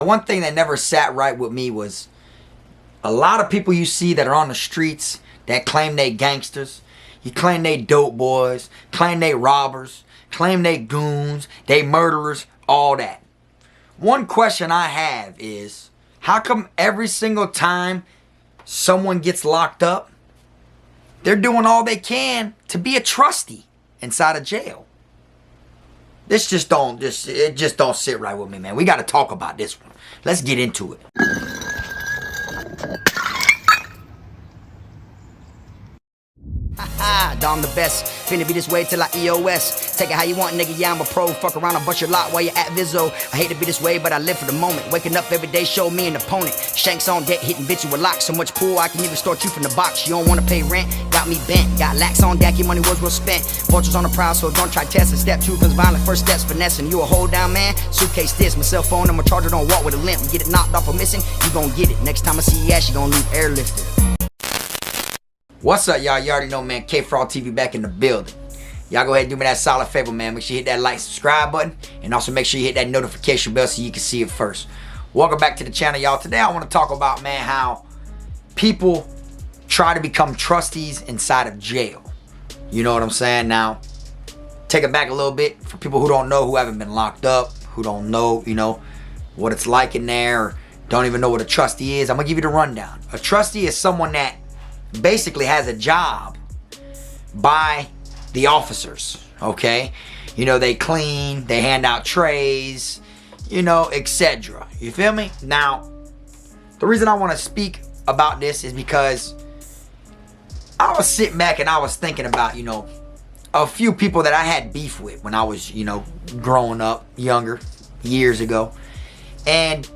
One thing that never sat right with me was a lot of people you see that are on the streets that claim they gangsters. You claim they dope boys, claim they robbers, claim they goons, they murderers, all that. One question I have is, how come every single time someone gets locked up, they're doing all they can to be a trustee inside of jail? It just don't sit right with me, man. We got to talk about this one. Let's get into it. I'm the best, finna be this way till I EOS. Take it how you want, nigga, yeah, I'm a pro. Fuck around, I'll bust your lot while you're at Vizzo. I hate to be this way, but I live for the moment. Waking up every day, show me an opponent. Shanks on deck, hitting bitch with a lock. So much pool, I can even start you from the box. You don't wanna pay rent, got me bent. Got lax on deck, your money was well spent. Vultures on the prowl, so don't try testing. Step 2, cause violent first steps finessing. You a hold down man, suitcase this. My cell phone and my charger don't walk with a limp. Get it knocked off or missing, you gon' get it. Next time I see your ass, you gon' leave airlifted. What's up, y'all? You already know, man. K-Fraud TV back in the building. Y'all go ahead and do me that solid favor, man. Make sure you hit that like, subscribe button. And also make sure you hit that notification bell so you can see it first. Welcome back to the channel, y'all. Today I want to talk about, man, how people try to become trustees inside of jail. You know what I'm saying? Now, take it back a little bit for people who don't know, who haven't been locked up, who don't know, you know, what it's like in there, or don't even know what a trustee is. I'm going to give you the rundown. A trustee is someone that basically has a job by the officers, okay? You know, they clean, they hand out trays, you know, etc. You feel me? Now, the reason I want to speak about this is because I was sitting back and I was thinking about, you know, a few people that I had beef with when I was, you know, growing up, younger, years ago. And,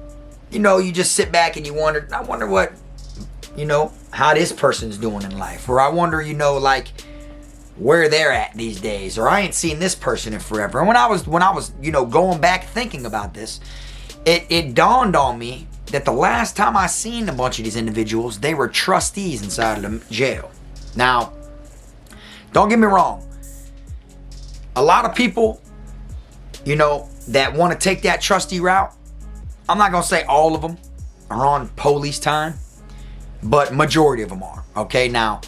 you know, you just sit back and you wonder, I wonder what, you know, how this person's doing in life. Or I wonder, you know, like, where they're at these days. Or I ain't seen this person in forever. And when I was, you know, going back thinking about this, it dawned on me that the last time I seen a bunch of these individuals, they were trustees inside of the jail. Now, don't get me wrong. A lot of people, you know, that want to take that trustee route, I'm not going to say all of them are on police time, but majority of them are. Okay, now,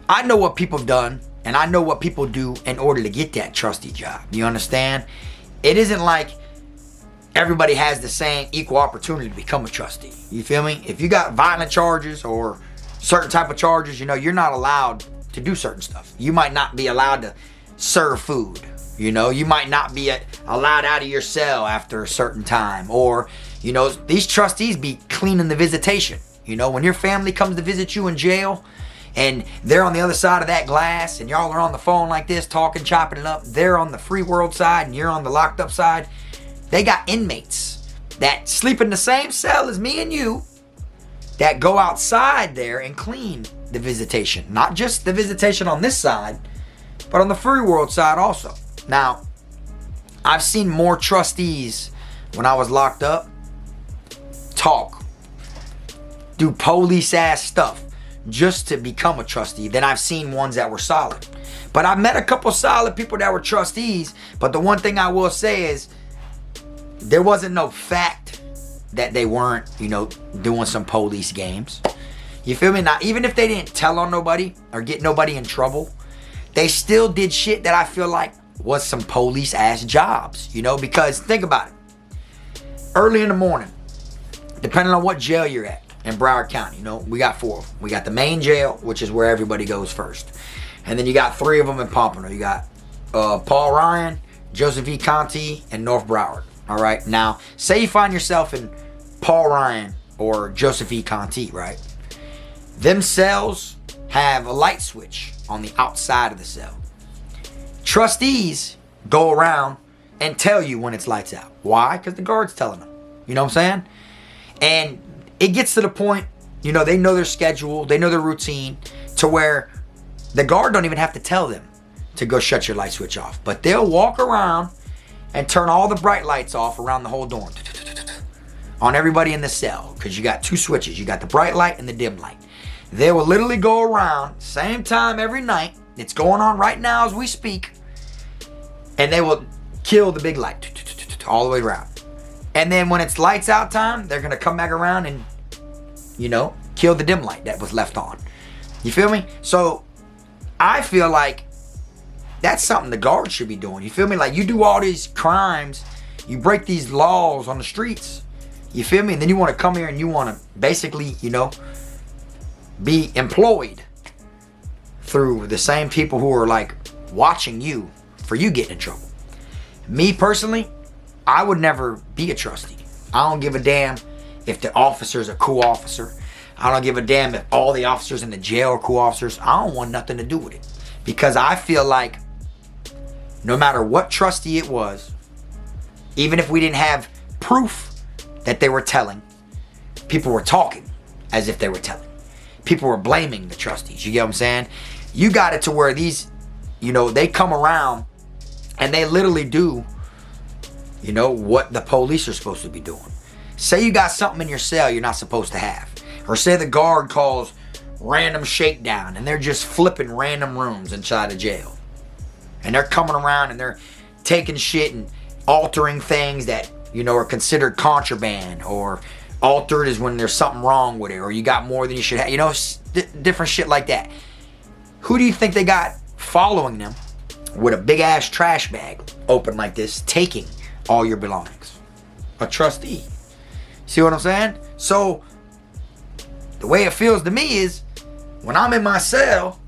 I know what people have done, and I know what people do in order to get that trustee job. You understand? It isn't like everybody has the same equal opportunity to become a trustee. You feel me? If you got violent charges or certain type of charges, you know, you're not allowed to do certain stuff. You might not be allowed to serve food. You know, you might not be allowed out of your cell after a certain time. Or, you know, these trustees be cleaning the visitation. You know, when your family comes to visit you in jail and they're on the other side of that glass and y'all are on the phone like this, talking, chopping it up, they're on the free world side and you're on the locked up side. They got inmates that sleep in the same cell as me and you that go outside there and clean the visitation. Not just the visitation on this side, but on the free world side also. Now, I've seen more trustees when I was locked up talk, do police ass stuff just to become a trustee than I've seen ones that were solid. But I met a couple solid people that were trustees, but the one thing I will say is there wasn't no fact that they weren't, you know, doing some police games. You feel me? Now, even if they didn't tell on nobody or get nobody in trouble, they still did shit that I feel like was some police ass jobs, you know, because think about it. Early in the morning, depending on what jail you're at in Broward County, you know, we got 4 of them. We got the main jail, which is where everybody goes first. And then you got 3 of them in Pompano. You got Paul Ryan, Joseph E. Conti, and North Broward. All right. Now, say you find yourself in Paul Ryan or Joseph E. Conti, right? Them cells have a light switch on the outside of the cell. Trustees go around and tell you when it's lights out. Why? Because the guard's telling them. You know what I'm saying? And it gets to the point, you know, they know their schedule, they know their routine, to where the guard don't even have to tell them to go shut your light switch off. But they'll walk around and turn all the bright lights off around the whole dorm on everybody in the cell, because you got 2 switches. You got the bright light and the dim light. They will literally go around same time every night. It's going on right now as we speak. And they will kill the big light all the way around. And then when it's lights out time, they're going to come back around and, you know, kill the dim light that was left on. You feel me? So I feel like that's something the guards should be doing. You feel me? Like, you do all these crimes, you break these laws on the streets. You feel me? And then you want to come here and you want to basically, you know, be employed through the same people who are like watching you for you getting in trouble. Me personally, I would never be a trustee. I don't give a damn if the officer's a cool officer. I don't give a damn if all the officers in the jail are cool officers. I don't want nothing to do with it. Because I feel like no matter what trustee it was, even if we didn't have proof that they were telling, people were talking as if they were telling. People were blaming the trustees. You get what I'm saying? You got it to where these, you know, they come around and they literally do, you know, what the police are supposed to be doing. Say you got something in your cell you're not supposed to have. Or say the guard calls random shakedown and they're just flipping random rooms inside the jail. And they're coming around and they're taking shit and altering things that, you know, are considered contraband, or altered is when there's something wrong with it, or you got more than you should have, you know, different shit like that. Who do you think they got following them with a big ass trash bag open like this, taking all your belongings? A trustee. See what I'm saying? So the way it feels to me is when I'm in my cell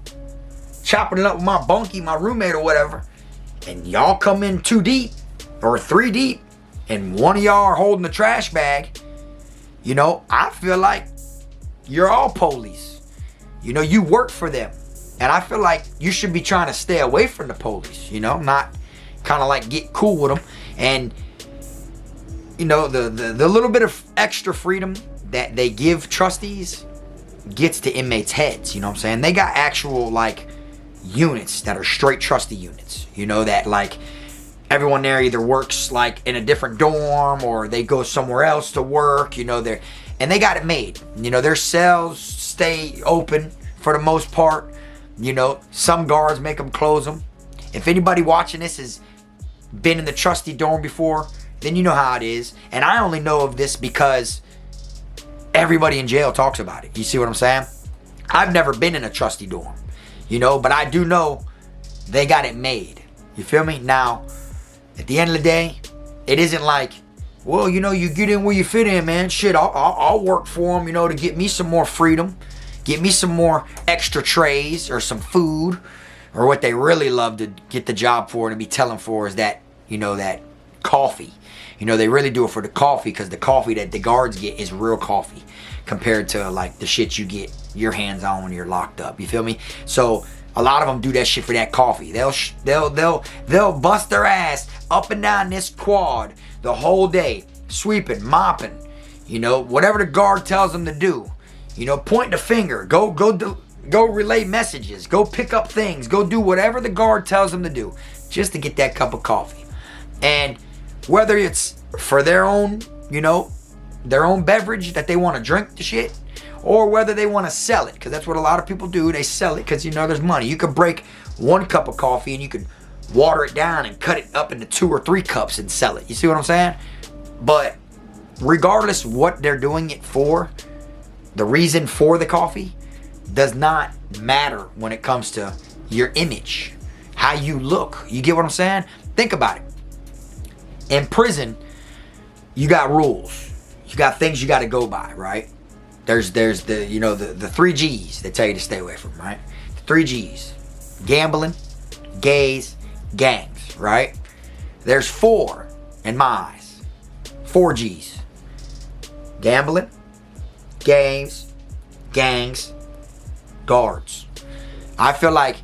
chopping it up with my bunkie, my roommate or whatever, and y'all come in 2 deep or 3 deep and one of y'all are holding the trash bag, you know, I feel like you're all police. You know, you work for them. And I feel like you should be trying to stay away from the police, you know, not kind of like get cool with them. And, you know, the little bit of extra freedom that they give trustees gets to inmates' heads, you know what I'm saying? They got actual, like, units that are straight trustee units, you know, that, like, everyone there either works, like, in a different dorm or they go somewhere else to work, you know, and they got it made. You know, their cells stay open for the most part. You know, some guards make them close them. If anybody watching this has been in the trustee dorm before, then you know how it is. And I only know of this because everybody in jail talks about it. You see what I'm saying? I've never been in a trustee dorm, you know, but I do know they got it made. You feel me? Now, at the end of the day, it isn't like, well, you know, you get in where you fit in, man. Shit, I'll work for them, you know, to get me some more freedom. Get me some more extra trays or some food. Or what they really love to get the job for and be telling for is that, you know, that coffee. You know, they really do it for the coffee because the coffee that the guards get is real coffee compared to, like, the shit you get your hands on when you're locked up. You feel me? So a lot of them do that shit for that coffee. They'll bust their ass up and down this quad the whole day, sweeping, mopping, you know, whatever the guard tells them to do. You know, point the finger, go relay messages, go pick up things, go do whatever the guard tells them to do just to get that cup of coffee. And whether it's for their own, you know, their own beverage that they want to drink the shit, or whether they want to sell it, because that's what a lot of people do. They sell it because, you know, there's money. You could break 1 cup of coffee and you could water it down and cut it up into 2 or 3 cups and sell it. You see what I'm saying? But regardless what they're doing it for, the reason for the coffee does not matter when it comes to your image, how you look. You get what I'm saying? Think about it. In prison, you got rules. You got things you got to go by, right? There's the, you know, the 3 G's they tell you to stay away from, right? The 3 G's. Gambling, gays, gangs, right? There's 4 in my eyes. 4 G's. Gambling, games, gangs, guards. I feel like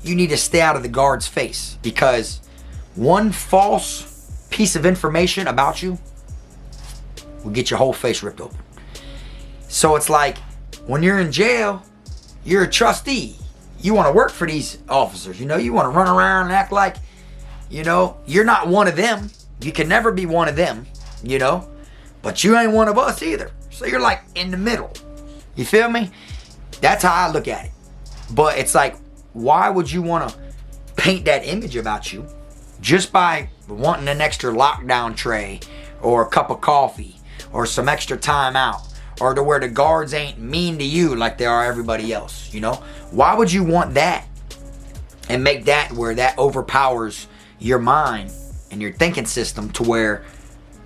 you need to stay out of the guard's face because one false piece of information about you will get your whole face ripped open. So it's like when you're in jail, you're a trustee. You want to work for these officers, you know, you want to run around and act like, you know, you're not one of them. You can never be one of them, you know, but you ain't one of us either. So you're like in the middle. You feel me? That's how I look at it. But it's like, why would you want to paint that image about you just by wanting an extra lockdown tray or a cup of coffee, or some extra time out, or to where the guards ain't mean to you like they are everybody else, you know? Why would you want that and make that where that overpowers your mind and your thinking system to where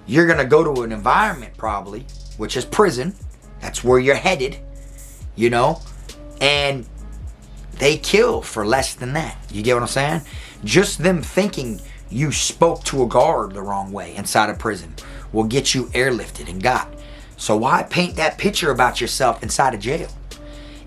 you're gonna go to an environment probably, which is prison, that's where you're headed, you know, and they kill for less than that. You get what I'm saying? Just them thinking you spoke to a guard the wrong way inside of prison will get you airlifted and got. So why paint that picture about yourself inside of jail?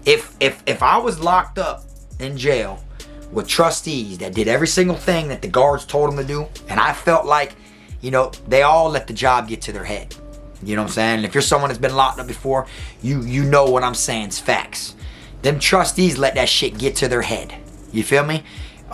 If I was locked up in jail with trustees that did every single thing that the guards told them to do, and I felt like, you know, they all let the job get to their head. You know what I'm saying? And if you're someone that's been locked up before, you know what I'm saying is facts. Them trustees let that shit get to their head. You feel me?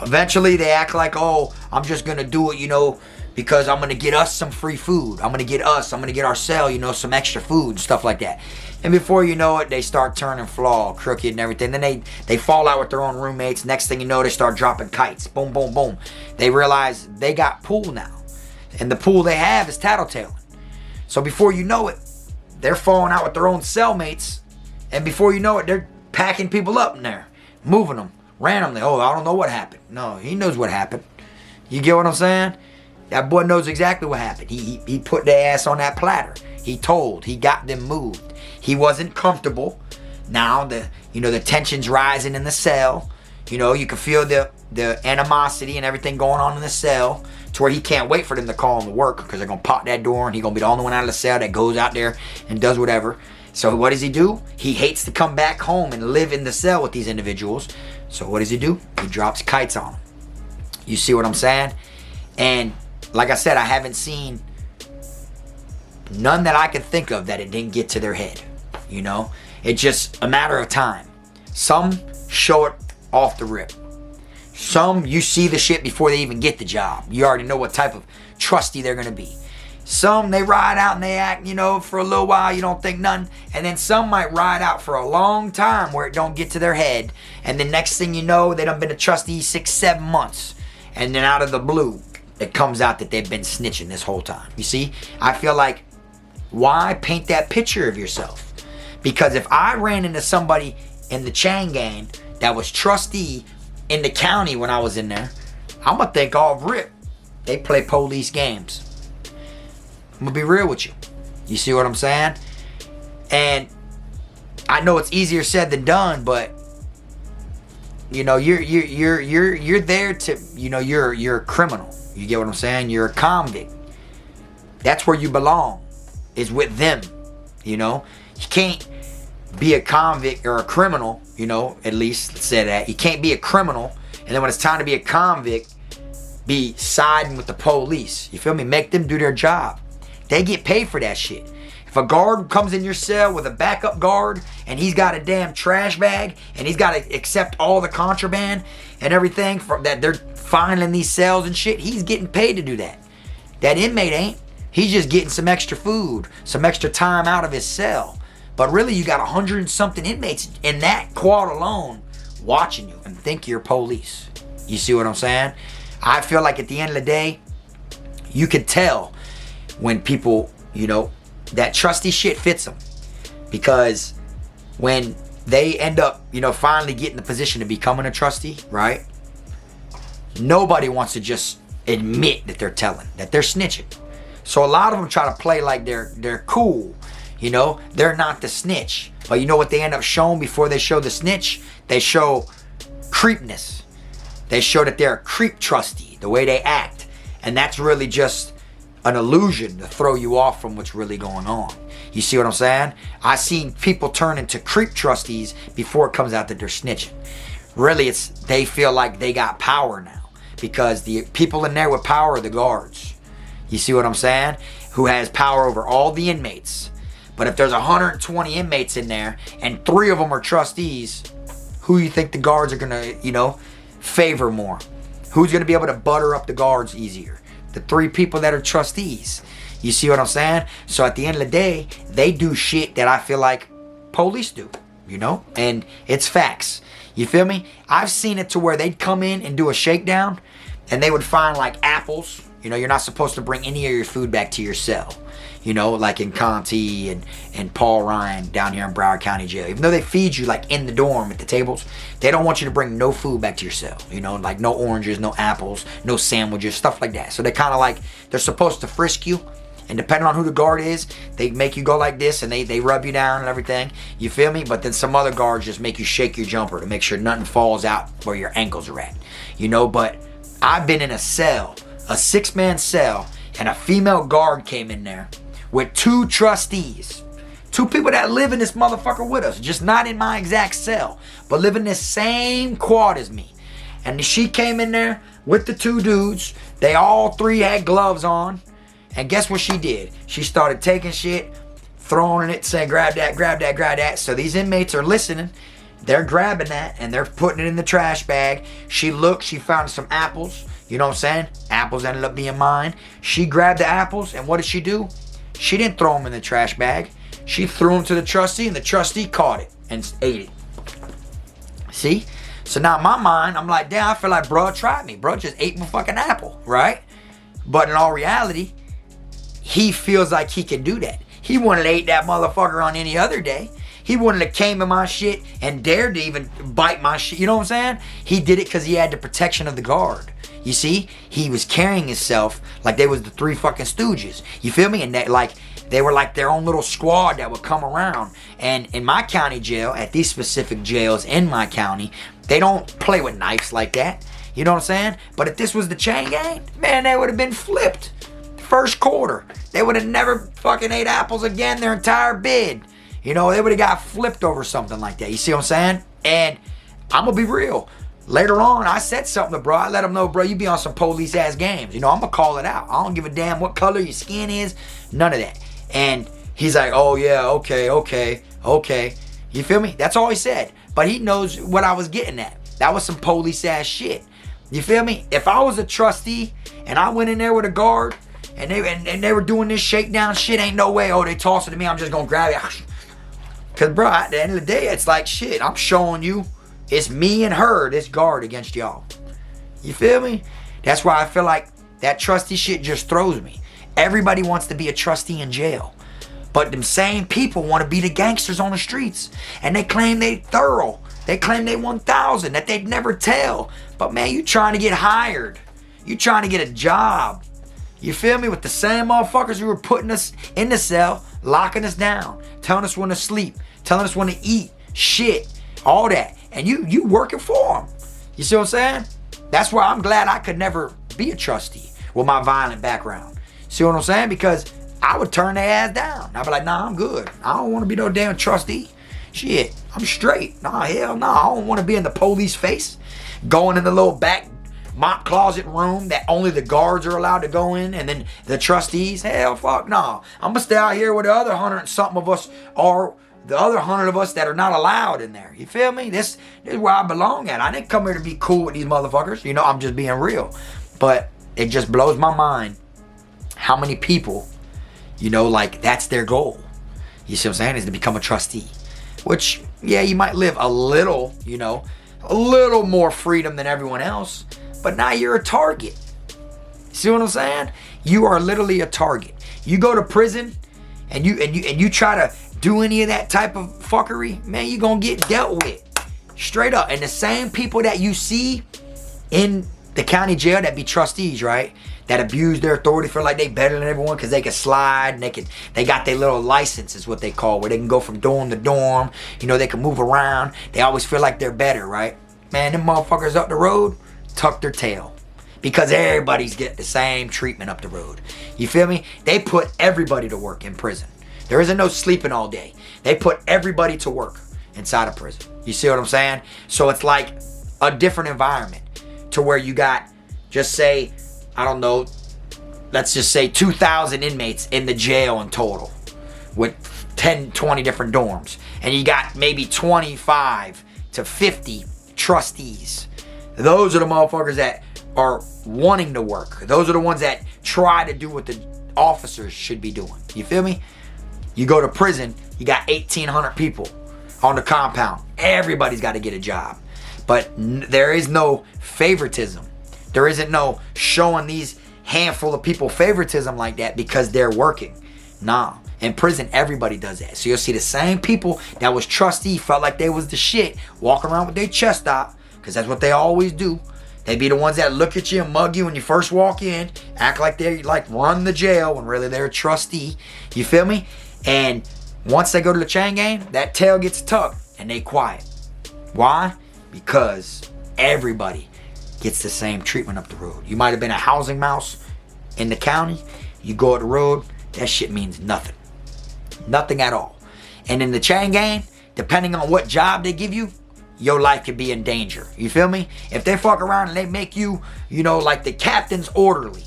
Eventually they act like, oh, I'm just gonna do it, you know, because I'm gonna get us some free food. I'm gonna get our cell, you know, some extra food and stuff like that. And before you know it, they start turning flawed, crooked and everything. Then they fall out with their own roommates. Next thing you know, they start dropping kites. Boom, boom, boom. They realize they got pool now. And the pool they have is tattletaling. So before you know it, they're falling out with their own cellmates. And before you know it, they're packing people up in there, moving them randomly. Oh, I don't know what happened. No, he knows what happened. You get what I'm saying? That boy knows exactly what happened. He put their ass on that platter. He got them moved. He wasn't comfortable. Now the tension's rising in the cell. You know, you can feel the animosity and everything going on in the cell to where he can't wait for them to call him to work because they're going to pop that door and he's going to be the only one out of the cell that goes out there and does whatever. So what does he do? He hates to come back home and live in the cell with these individuals. So what does he do? He drops kites on them. You see what I'm saying? And like I said, I haven't seen none that I can think of that it didn't get to their head. You know? It's just a matter of time. Some show it off the rip. Some, you see the shit before they even get the job. You already know what type of trustee they're going to be. Some, they ride out and they act, you know, for a little while, you don't think nothing. And then some might ride out for a long time where it don't get to their head. And the next thing you know, they done been a trustee 6-7 months. And then out of the blue, it comes out that they've been snitching this whole time. You see? I feel like, why paint that picture of yourself? Because if I ran into somebody in the chain gang that was trustee in the county when I was in there, I'm going to think off rip. They play police games. I'm gonna be real with you. You see what I'm saying? And I know it's easier said than done, but you know, you're there to, you know, you're a criminal. You get what I'm saying? You're a convict. That's where you belong, is with them. You know, you can't be a convict or a criminal, you know, at least let's say that. You can't be a criminal and then when it's time to be a convict, be siding with the police. You feel me? Make them do their job. They get paid for that shit. If a guard comes in your cell with a backup guard and he's got a damn trash bag and he's got to accept all the contraband and everything from that they're finding in these cells and shit, he's getting paid to do that. That inmate ain't. He's just getting some extra food, some extra time out of his cell. But really, you got 100 and something inmates in that quad alone watching you and think you're police. You see what I'm saying? I feel like at the end of the day, you could tell when people, you know, that trustee shit fits them. Because when they end up, you know, finally getting the position of becoming a trustee, right? Nobody wants to just admit that they're telling, that they're snitching. So a lot of them try to play like they're cool. You know, they're not the snitch. But you know what they end up showing before they show the snitch? They show creepness. They show that they're a creep trustee, the way they act. And that's really just an illusion to throw you off from what's really going on. You see what I'm saying? I've seen people turn into creep trustees before it comes out that they're snitching. Really, they feel like they got power now because the people in there with power are the guards. You see what I'm saying? Who has power over all the inmates. But if there's 120 inmates in there and 3 of them are trustees, who you think the guards are gonna, you know, favor more? Who's gonna be able to butter up the guards easier? The 3 people that are trustees. You see what I'm saying? So at the end of the day, they do shit that I feel like police do, you know? And it's facts. You feel me? I've seen it to where they'd come in and do a shakedown and they would find like apples You know, you're not supposed to bring any of your food back to your cell. You know, like in Conti and Paul Ryan down here in Broward County Jail. Even though they feed you like in the dorm at the tables, they don't want you to bring no food back to your cell. You know, like no oranges, no apples, no sandwiches, stuff like that. So they kind of like, they're supposed to frisk you. And depending on who the guard is, they make you go like this and they rub you down and everything. You feel me? But then some other guards just make you shake your jumper to make sure nothing falls out where your ankles are at. You know, but I've been in a cell, a 6-man cell, and a female guard came in there with 2 trustees. 2 people that live in this motherfucker with us. Just not in my exact cell, but live in this same quad as me. And she came in there with the 2 dudes. They all 3 had gloves on. And guess what she did? She started taking shit, throwing it, saying, grab that, grab that, grab that. So these inmates are listening. They're grabbing that and they're putting it in the trash bag. She looked, she found some apples. You know what I'm saying? Apples ended up being mine. She grabbed the apples and what did she do? She didn't throw them in the trash bag. She threw them to the trustee and the trustee caught it and ate it. See? So now in my mind, I'm like, damn, I feel like bro tried me. Bro just ate my fucking apple, right? But in all reality, he feels like he can do that. He wouldn't have ate that motherfucker on any other day. He wouldn't have came in my shit and dared to even bite my shit. You know what I'm saying? He did it because he had the protection of the guard. You see? He was carrying himself like they was the 3 fucking stooges. You feel me? And they were like their own little squad that would come around. And in my county jail, at these specific jails in my county, they don't play with knives like that. You know what I'm saying? But if this was the chain gang, man, they would have been flipped. First quarter. They would have never fucking ate apples again their entire bid. You know, they would have got flipped over something like that. You see what I'm saying? And I'm going to be real. Later on, I said something to bro. I let him know, bro, you be on some police ass games. You know, I'm going to call it out. I don't give a damn what color your skin is. None of that. And he's like, oh yeah, okay. You feel me? That's all he said. But he knows what I was getting at. That was some police ass shit. You feel me? If I was a trustee and I went in there with a guard and they were doing this shakedown shit, ain't no way, oh, they toss it to me, I'm just going to grab it. Because, bro, at the end of the day, it's like, shit, I'm showing you it's me and her, this guard against y'all. You feel me? That's why I feel like that trustee shit just throws me. Everybody wants to be a trustee in jail. But them same people want to be the gangsters on the streets. And they claim they thorough. They claim they 1,000, that they'd never tell. But man, you trying to get hired. You trying to get a job. You feel me? With the same motherfuckers who were putting us in the cell, locking us down, telling us when to sleep, telling us when to eat, shit, all that. And you working for them. You see what I'm saying? That's why I'm glad I could never be a trustee with my violent background. See what I'm saying? Because I would turn their ass down. I'd be like, nah, I'm good. I don't want to be no damn trustee. Shit, I'm straight. Nah, hell no. I don't want to be in the police face. Going in the little back mock closet room that only the guards are allowed to go in, and then the trustees. Hell, fuck no. I'm gonna stay out here with the other 100 and something of us, or the other 100 of us that are not allowed in there. You feel me? This is where I belong at. I didn't come here to be cool with these motherfuckers. You know, I'm just being real. But it just blows my mind how many people, you know, like that's their goal. You see what I'm saying? Is to become a trustee. Which, yeah, you might live a little, you know, a little more freedom than everyone else. But now you're a target. See what I'm saying? You are literally a target. You go to prison and you try to do any of that type of fuckery, man, you're gonna get dealt with. Straight up. And the same people that you see in the county jail that be trustees, right? That abuse their authority, feel like they better than everyone because they can slide and they got their little license is what they call, where they can go from dorm to dorm. You know, they can move around. They always feel like they're better, right? Man, them motherfuckers up the road tuck their tail because everybody's getting the same treatment up the road. You feel me? They put everybody to work in prison. There isn't no sleeping all day. They put everybody to work inside of prison. You see what I'm saying? So it's like a different environment to where you got, just say, I don't know, let's just say 2,000 inmates in the jail in total with 10, 20 different dorms. And you got maybe 25 to 50 trustees. Those are the motherfuckers that are wanting to work. Those are the ones that try to do what the officers should be doing. You feel me? You go to prison, you got 1,800 people on the compound. Everybody's got to get a job. But there is no favoritism. There isn't no showing these handful of people favoritism like that because they're working. Nah. In prison, everybody does that. So you'll see the same people that was trustee, felt like they was the shit, walking around with their chest out, because that's what they always do. They be the ones that look at you and mug you when you first walk in, act like they like run the jail when really they're a trustee. You feel me? And once they go to the chain gang, that tail gets tucked and they quiet. Why? Because everybody gets the same treatment up the road. You might have been a housing mouse in the county. You go up the road, that shit means nothing. Nothing at all. And in the chain gang, depending on what job they give you, your life could be in danger. You feel me? If they fuck around and they make you, you know, like the captain's orderly,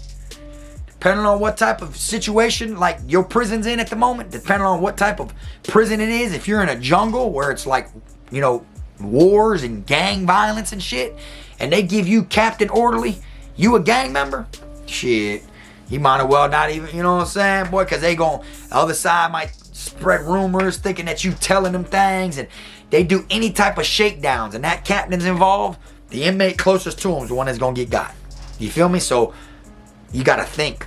depending on what type of situation like your prison's in at the moment, depending on what type of prison it is, if you're in a jungle where it's like, you know, wars and gang violence and shit, and they give you captain orderly, you a gang member? Shit. You might as well not even, you know what I'm saying, boy, because they gon', the other side might spread rumors thinking that you telling them things, and they do any type of shakedowns, and that captain's involved, the inmate closest to him is the one that's gonna get got. You feel me? So you gotta think.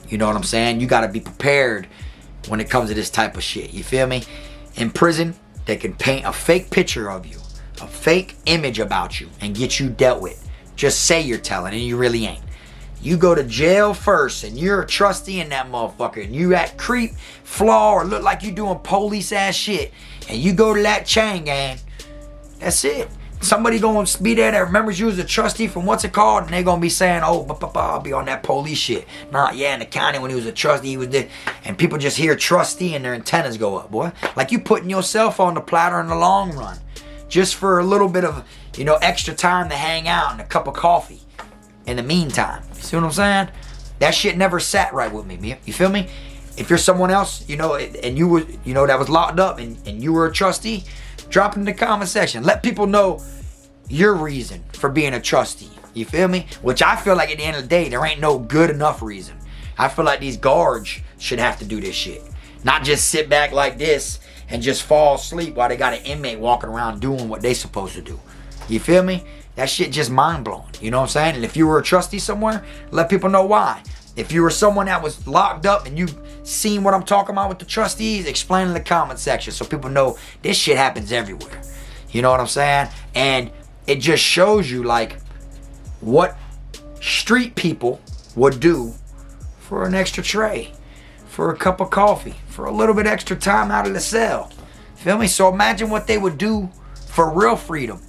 You know what I'm saying? You gotta be prepared when it comes to this type of shit. You feel me? In prison, they can paint a fake picture of you, a fake image about you, and get you dealt with. Just say you're telling, and you really ain't. You go to jail first, and you're a trustee in that motherfucker, and you act creep, flaw, or look like you doing police ass shit, and you go to that chain gang, that's it. Somebody gonna be there that remembers you as a trustee from what's it called, and they gonna be saying, oh, I'll be on that police shit. Nah, yeah, in the county when he was a trustee, he was there. And people just hear trustee and their antennas go up, boy. Like you putting yourself on the platter in the long run, just for a little bit of, you know, extra time to hang out and a cup of coffee in the meantime. You see what I'm saying? That shit never sat right with me. You feel me? If you're someone else, you know, and you were, you know, that was locked up and you were a trustee, drop it in the comment section. Let people know your reason for being a trustee. You feel me? Which I feel like at the end of the day, there ain't no good enough reason. I feel like these guards should have to do this shit. Not just sit back like this and just fall asleep while they got an inmate walking around doing what they supposed to do. You feel me? That shit just mind-blowing. You know what I'm saying? And if you were a trustee somewhere, let people know why. If you were someone that was locked up and you seen what I'm talking about with the trustees, explain in the comment section so people know this shit happens everywhere. You know what I'm saying? And it just shows you like what street people would do for an extra tray, for a cup of coffee, for a little bit extra time out of the cell. Feel me? So imagine what they would do for real freedom.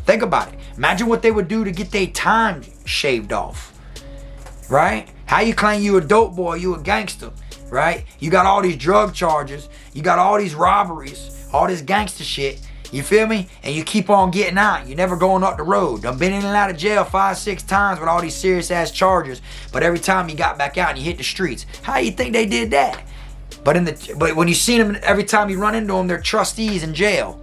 Think about it. Imagine what they would do to get their time shaved off. Right? How you claim you a dope boy, you a gangster, right? You got all these drug charges, you got all these robberies, all this gangster shit, you feel me? And you keep on getting out. You never going up the road. Done been in and out of jail 5-6 times with all these serious ass charges, but every time you got back out and you hit the streets. How you think they did that? But when you seen them, every time you run into them, they're trustees in jail.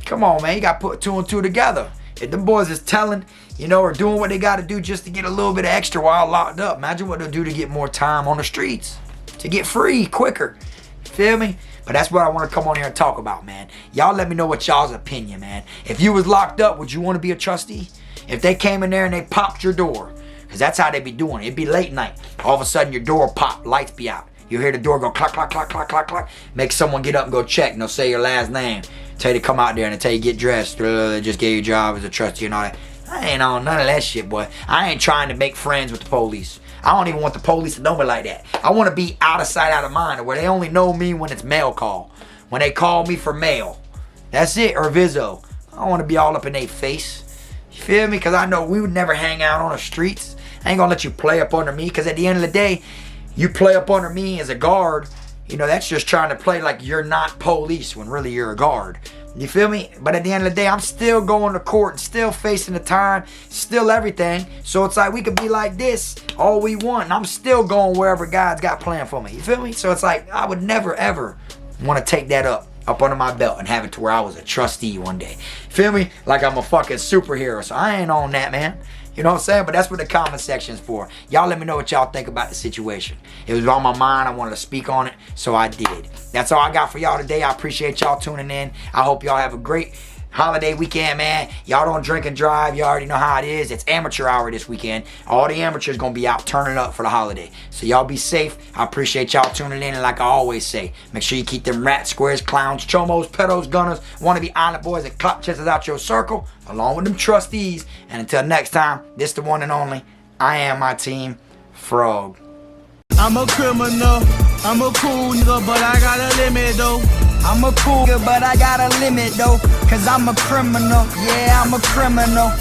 Come on, man, you got to put 2 and 2 together. If them boys is telling, you know, or doing what they got to do just to get a little bit of extra while locked up, imagine what they'll do to get more time on the streets, to get free quicker. Feel me? But that's what I want to come on here and talk about, man. Y'all let me know what y'all's opinion, man. If you was locked up, would you want to be a trustee? If they came in there and they popped your door, because that's how they be doing it. It'd be late night. All of a sudden, your door pop, lights be out. You hear the door go clock, clock, clock, clock, clock, clock. Make someone get up and go check, and they'll say your last name. Tell you to come out there and tell you get dressed. They just gave you a job as a trustee and all that. I ain't on none of that shit, boy. I ain't trying to make friends with the police. I don't even want the police to know me like that. I want to be out of sight, out of mind, where they only know me when it's mail call. When they call me for mail. That's it, or Vizzo. I don't want to be all up in their face. You feel me? Because I know we would never hang out on the streets. I ain't going to let you play up under me, because at the end of the day, you play up under me as a guard, you know, that's just trying to play like you're not police when really you're a guard. You feel me? But at the end of the day, I'm still going to court and still facing the time, still everything. So it's like we could be like this all we want, and I'm still going wherever God's got planned for me. You feel me? So it's like I would never, ever want to take that up under my belt and have it to where I was a trustee one day. Feel me? Like I'm a fucking superhero. So I ain't on that, man. You know what I'm saying? But that's what the comment section's for. Y'all let me know what y'all think about the situation. It was on my mind. I wanted to speak on it, so I did. That's all I got for y'all today. I appreciate y'all tuning in. I hope y'all have a great holiday weekend, man. Y'all don't drink and drive. You already know how it is. It's amateur hour this weekend. All the amateurs gonna be out turning up for the holiday. So y'all be safe. I appreciate y'all tuning in. And like I always say, make sure you keep them rats, squares, clowns, chomos, pedos, gunners, wannabe island boys and clock chesters out your circle, along with them trustees. And until next time, this the one and only. I am my team, Frog. I'm a criminal, I'm a cool nigga, but I got a limit though. I'm a cool nigga, but I got a limit though. Cause I'm a criminal, yeah, I'm a criminal.